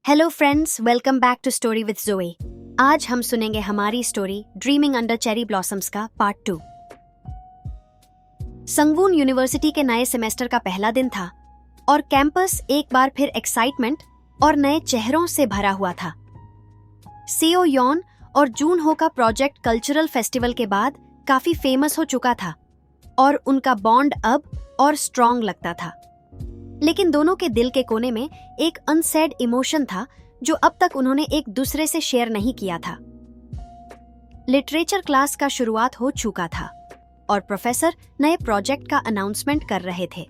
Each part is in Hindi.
Hello friends, welcome back to story with Joey. आज हम सुनेंगे हमारी story dreaming under cherry blossoms का पार्ट 2। संगवून यूनिवर्सिटी के नए सेमेस्टर का पहला दिन था और कैंपस एक बार फिर एक्साइटमेंट और नए चेहरों से भरा हुआ था। सेओ यॉन और जून हो का प्रोजेक्ट कल्चरल फेस्टिवल के बाद काफी फेमस हो चुका था और उनका बॉन्ड अब और स्ट्रॉन्ग लगता था। लेकिन दोनों के दिल के कोने में एक अनसेड इमोशन था जो अब तक उन्होंने एक दूसरे से शेयर नहीं किया था। लिटरेचर क्लास का शुरुआत हो चुका था और प्रोफेसर नए प्रोजेक्ट का अनाउंसमेंट कर रहे थे।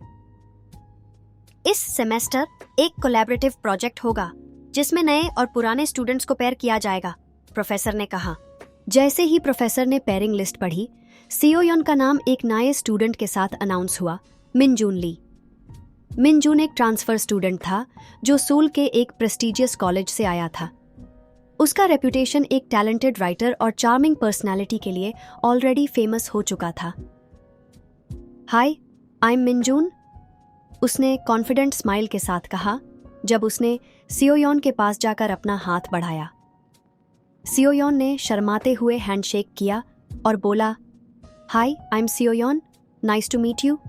इस सेमेस्टर एक कोलैबोरेटिव प्रोजेक्ट होगा जिसमें नए और पुराने स्टूडेंट्स को पेयर किया जाएगा, प्रोफेसर ने कहा। जैसे ही प्रोफेसर ने पेयरिंग लिस्ट पढ़ी, सेओ यॉन का नाम एक नए स्टूडेंट के साथ अनाउंस हुआ, मिनजून ली। मिनजून एक ट्रांसफर स्टूडेंट था जो सूल के एक प्रेस्टिजियस कॉलेज से आया था। उसका रेपुटेशन एक टैलेंटेड राइटर और चार्मिंग पर्सनालिटी के लिए ऑलरेडी फेमस हो चुका था। हाय, आई एम मिनजून, उसने कॉन्फिडेंट स्माइल के साथ कहा जब उसने सेओ यॉन के पास जाकर अपना हाथ बढ़ाया। सेओ यॉन ने शर्माते हुए हैंडशेक किया और बोला, hi, I am Seo Yeon, nice to meet you.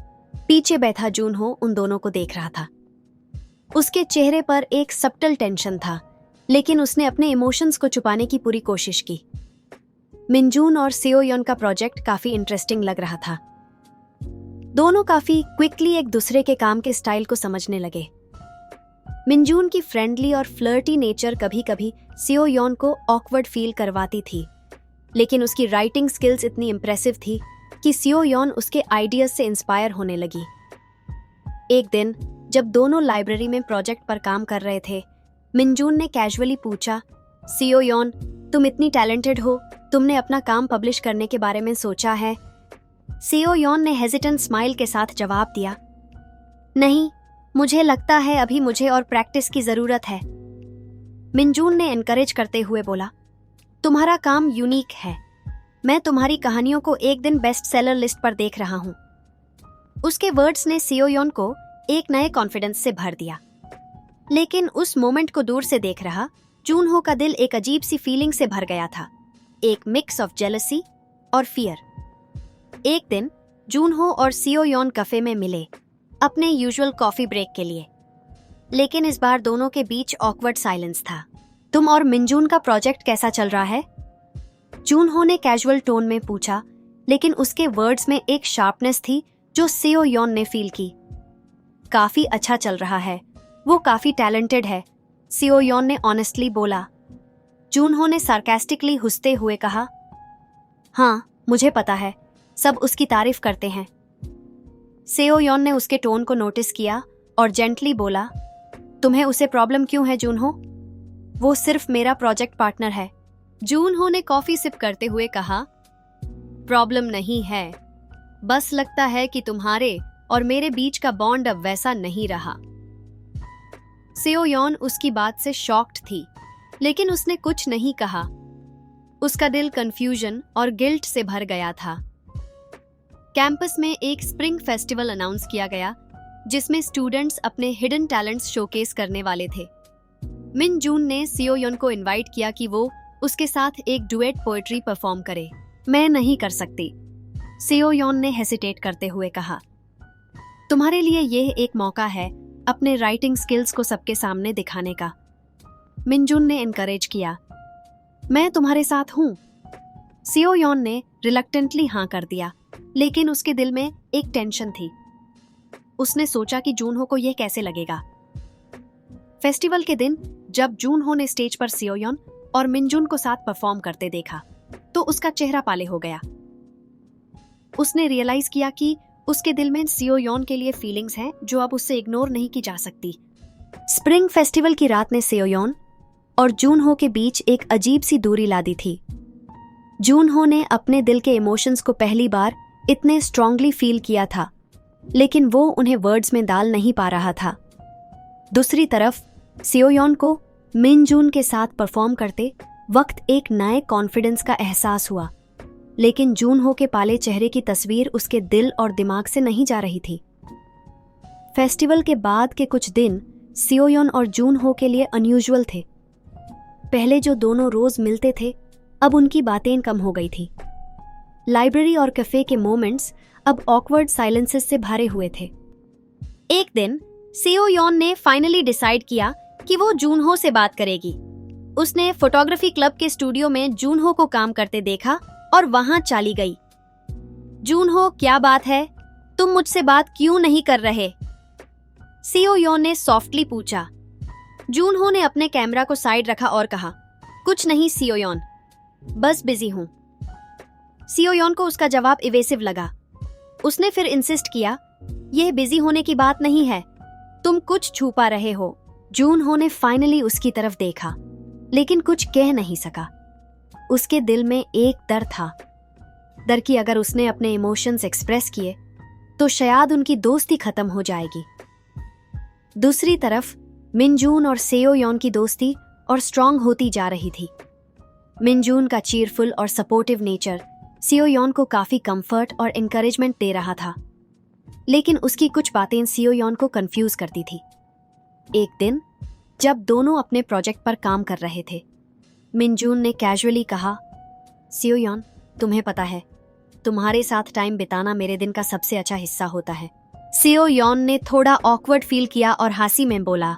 पीछे बैठा जून हो उन दोनों को देख रहा था। उसके चेहरे पर एक सब्टल टेंशन था, लेकिन उसने अपने इमोशंस को छुपाने की पूरी कोशिश की। मिनजून और सेओ यॉन का प्रोजेक्ट काफी इंटरेस्टिंग लग रहा था। दोनों काफी क्विकली एक दूसरे के काम के स्टाइल को समझने लगे। मिनजून की फ्रेंडली और फ्लर्टी नेचर कभी कभी सेओ यॉन को ऑकवर्ड फील करवाती थी, लेकिन उसकी राइटिंग स्किल्स इतनी इंप्रेसिव थी कि सेओ यॉन उसके आइडियाज से इंस्पायर होने लगी। एक दिन जब दोनों लाइब्रेरी में प्रोजेक्ट पर काम कर रहे थे, मिनजून ने कैजुअली पूछा, सेओ यॉन, तुम इतनी टैलेंटेड हो, तुमने अपना काम पब्लिश करने के बारे में सोचा है? सेओ यॉन ने हेजिटेंट स्माइल के साथ जवाब दिया, नहीं, मुझे लगता है अभी मुझे और प्रैक्टिस की जरूरत है। मिनजून ने एनकरेज करते हुए बोला, तुम्हारा काम यूनिक है, मैं तुम्हारी कहानियों को एक दिन बेस्ट सेलर लिस्ट पर देख रहा हूं। उसके वर्ड्स ने सेओ यॉन को एक नए कॉन्फिडेंस से भर दिया। लेकिन उस मोमेंट को दूर से देख रहा जून हो का दिल एक अजीब सी फीलिंग से भर गया था, एक मिक्स ऑफ जेलसी और फियर। एक दिन जून हो और सेओ यॉन कैफे में मिले अपने यूजुअल कॉफी ब्रेक के लिए, लेकिन इस बार दोनों के बीच ऑकवर्ड साइलेंस था। तुम और मिनजून का प्रोजेक्ट कैसा चल रहा है? जून हो ने कैजुअल टोन में पूछा, लेकिन उसके वर्ड्स में एक शार्पनेस थी जो सेओ यॉन ने फील की। काफी अच्छा चल रहा है, वो काफी टैलेंटेड है, सेओ यॉन ने ऑनेस्टली बोला। जून हो ने सार्कास्टिकली हंसते हुए कहा, हाँ, मुझे पता है, सब उसकी तारीफ करते हैं। सेओ यॉन ने उसके टोन को नोटिस किया और जेंटली बोला, तुम्हें उसे प्रॉब्लम क्यों है जून हो? वो सिर्फ मेरा प्रोजेक्ट पार्टनर है। जून हो ने कॉफी सिप करते हुए कहा, प्रॉब्लम नहीं है, बस लगता है कि तुम्हारे और मेरे बीच का बॉन्ड अब वैसा नहीं रहा। सेओ यॉन उसकी बात से शॉक्ड थी, लेकिन उसने कुछ नहीं कहा। उसका दिल कंफ्यूजन और गिल्ट से भर गया था। कैंपस में एक स्प्रिंग फेस्टिवल अनाउंस किया गया जिसमें स्टूडेंट्स अपने हिडन टैलेंट्स शोकेस करने वाले थे। मिनजून ने सेओ यॉन को इनवाइट किया कि वो उसके साथ एक डुएट पोएट्री परफॉर्म करे। मैं नहीं कर सकती, सेओ यॉन ने हेसिटेट करते हुए कहा। तुम्हारे लिए यह एक मौका है अपने राइटिंग स्किल्स को सबके सामने दिखाने का, मिनजून ने एनकरेज किया। मैं तुम्हारे साथ हूं। सेओ यॉन ने रिलक्टेंटली हाँ कर दिया, लेकिन उसके दिल में एक टेंशन थी। उसने सोचा कि जून हो को यह कैसे लगेगा। फेस्टिवल के दिन जब जून हो ने स्टेज पर सेओ यॉन और मिनजून को साथ परफॉर्म करते देखा तो उसका चेहरा पाले हो गया। उसने रियलाइज किया कि उसके दिल में सेओ यॉन के लिए फीलिंग्स हैं जो अब उससे इग्नोर नहीं की जा सकती। स्प्रिंग फेस्टिवल की रात ने सेओ यॉन और जून हो के बीच एक अजीब सी दूरी ला दी थी। जून हो ने अपने दिल के इमोशंस को पहली बार इतने स्ट्रांगली फील किया था, लेकिन वो उन्हें वर्ड्स में डाल नहीं पा रहा था। दूसरी तरफ सेओ यॉन को मिनजून के साथ परफॉर्म करते वक्त एक नए कॉन्फिडेंस का एहसास हुआ, लेकिन जून हो के पाले चेहरे की तस्वीर उसके दिल और दिमाग से नहीं जा रही थी। फेस्टिवल के बाद के कुछ दिन सियोयन और जून हो के लिए अनयूजुअल थे। पहले जो दोनों रोज मिलते थे, अब उनकी बातें कम हो गई थी। लाइब्रेरी और कैफे के मोमेंट्स अब ऑकवर्ड साइलेंसेस से भरे हुए थे। एक दिन सियोयन ने फाइनली डिसाइड किया कि वो जूनहो से बात करेगी। उसने फोटोग्राफी क्लब के स्टूडियो में जूनहो को काम करते देखा और वहां चली गई। जूनहो, क्या बात है? तुम मुझसे बात क्यों नहीं कर रहे? सियोयन ने सॉफ्टली पूछा। जूनहो ने अपने कैमरा को साइड रखा और कहा, कुछ नहीं सियोयन, बस बिजी हूं। सियोयन को उसका जवाब इवेसिव लगा। उसने फिर इंसिस्ट किया, यह बिजी होने की बात नहीं है, तुम कुछ छुपा रहे हो। जूनहो ने फाइनली उसकी तरफ देखा, लेकिन कुछ कह नहीं सका। उसके दिल में एक डर था, डर कि अगर उसने अपने इमोशंस एक्सप्रेस किए तो शायद उनकी दोस्ती खत्म हो जाएगी। दूसरी तरफ मिनजून और सेओयन की दोस्ती और स्ट्रांग होती जा रही थी। मिनजून का चीयरफुल और सपोर्टिव नेचर सियोयन को काफी कंफर्ट और एनकरेजमेंट दे रहा था, लेकिन उसकी कुछ बातें सियोयन को कंफ्यूज करती थी। एक दिन जब दोनों अपने प्रोजेक्ट पर काम कर रहे थे, मिनजून ने कैजुअली कहा, सियोयन, तुम्हें पता है, तुम्हारे साथ टाइम बिताना मेरे दिन का सबसे अच्छा हिस्सा होता है। सियोयन ने थोड़ा ऑकवर्ड फील किया और हंसी में बोला,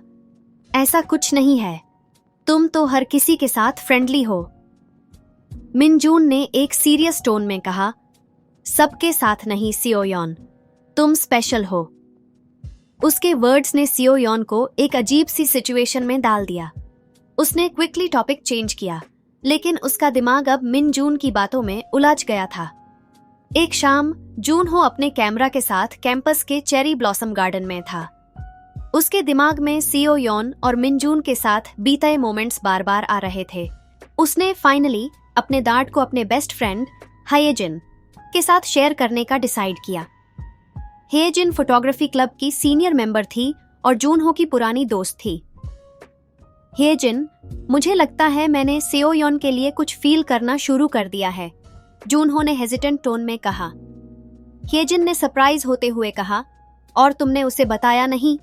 ऐसा कुछ नहीं है, तुम तो हर किसी के साथ फ्रेंडली हो। मिनजून ने एक सीरियस टोन में कहा, सबके साथ नहीं सियोयन, तुम स्पेशल हो। उसके वर्ड्स ने सियोयन को एक अजीब सी सिचुएशन में डाल दिया। उसने क्विकली टॉपिक चेंज किया, लेकिन उसका दिमाग अब मिनजून की बातों में उलझ गया था। एक शाम जूनहो अपने कैमरा के साथ कैंपस के चेरी ब्लॉसम गार्डन में था। उसके दिमाग में सियोयन और मिनजून के साथ बीते मोमेंट्स बार बार आ रहे थे। उसने फाइनली अपने डार्ट को अपने बेस्ट फ्रेंड हायजिन के साथ शेयर करने का डिसाइड किया। हेजिन फोटोग्राफी क्लब की सीनियर मेंबर थी और जूनहो की पुरानी दोस्त थी। हेजिन, मुझे लगता है मैंने सियोयन के लिए कुछ फील करना शुरू कर दिया है, जूनहो ने हेजिटेंट टोन में कहा। हेजिन ने सरप्राइज होते हुए कहा, और तुमने उसे बताया नहीं?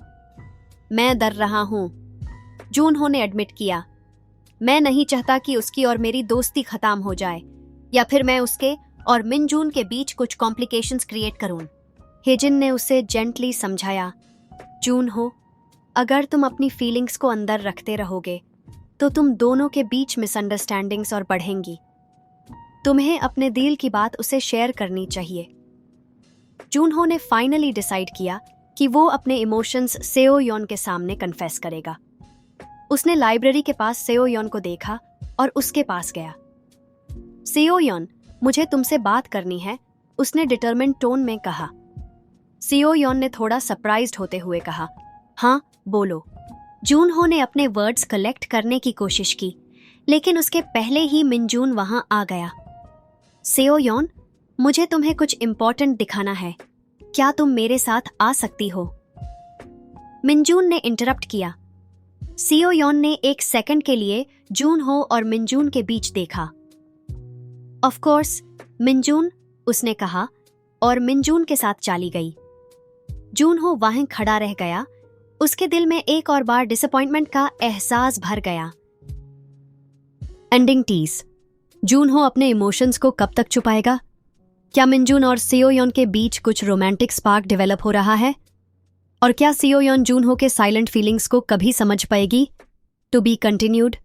मैं डर रहा हूं, जूनहो ने एडमिट किया। मैं नहीं चाहता कि उसकी और मेरी दोस्ती खत्म हो जाए, या फिर मैं उसके और मिनजून के बीच कुछ कॉम्प्लिकेशंस क्रिएट करूं। हेजिन ने उसे जेंटली समझाया, जूनहो, अगर तुम अपनी फीलिंग्स को अंदर रखते रहोगे तो तुम दोनों के बीच मिसअंडरस्टैंडिंग्स और बढ़ेंगी। तुम्हें अपने दिल की बात उसे शेयर करनी चाहिए। जूनहो ने फाइनली डिसाइड किया कि वो अपने इमोशंस सेओयन के सामने कन्फेस करेगा। उसने लाइब्रेरी के पास सेओयन को देखा और उसके पास गया। सेओयन, मुझे तुमसे बात करनी है, उसने डिटरमिन्ड टोन में कहा। सियोयन ने थोड़ा सरप्राइज्ड होते हुए कहा, हाँ बोलो। जूनहो ने अपने वर्ड्स कलेक्ट करने की कोशिश की, लेकिन उसके पहले ही मिनजून वहां आ गया। सियोयन, मुझे तुम्हें कुछ इम्पोर्टेंट दिखाना है, क्या तुम मेरे साथ आ सकती हो? मिनजून ने इंटरप्ट किया। सियोयन ने एक सेकंड के लिए जूनहो और मिनजून के बीच देखा। ऑफ कोर्स मिनजून, उसने कहा और मिनजून के साथ चली गई। जूनहो वहां खड़ा रह गया। उसके दिल में एक और बार डिसअपॉइंटमेंट का एहसास भर गया। Ending tease. जूनहो अपने इमोशंस को कब तक छुपाएगा? क्या मिनजून और सियोयन के बीच कुछ रोमांटिक स्पार्क डेवलप हो रहा है? और क्या सियोयन जूनहो के साइलेंट फीलिंग्स को कभी समझ पाएगी? To be continued.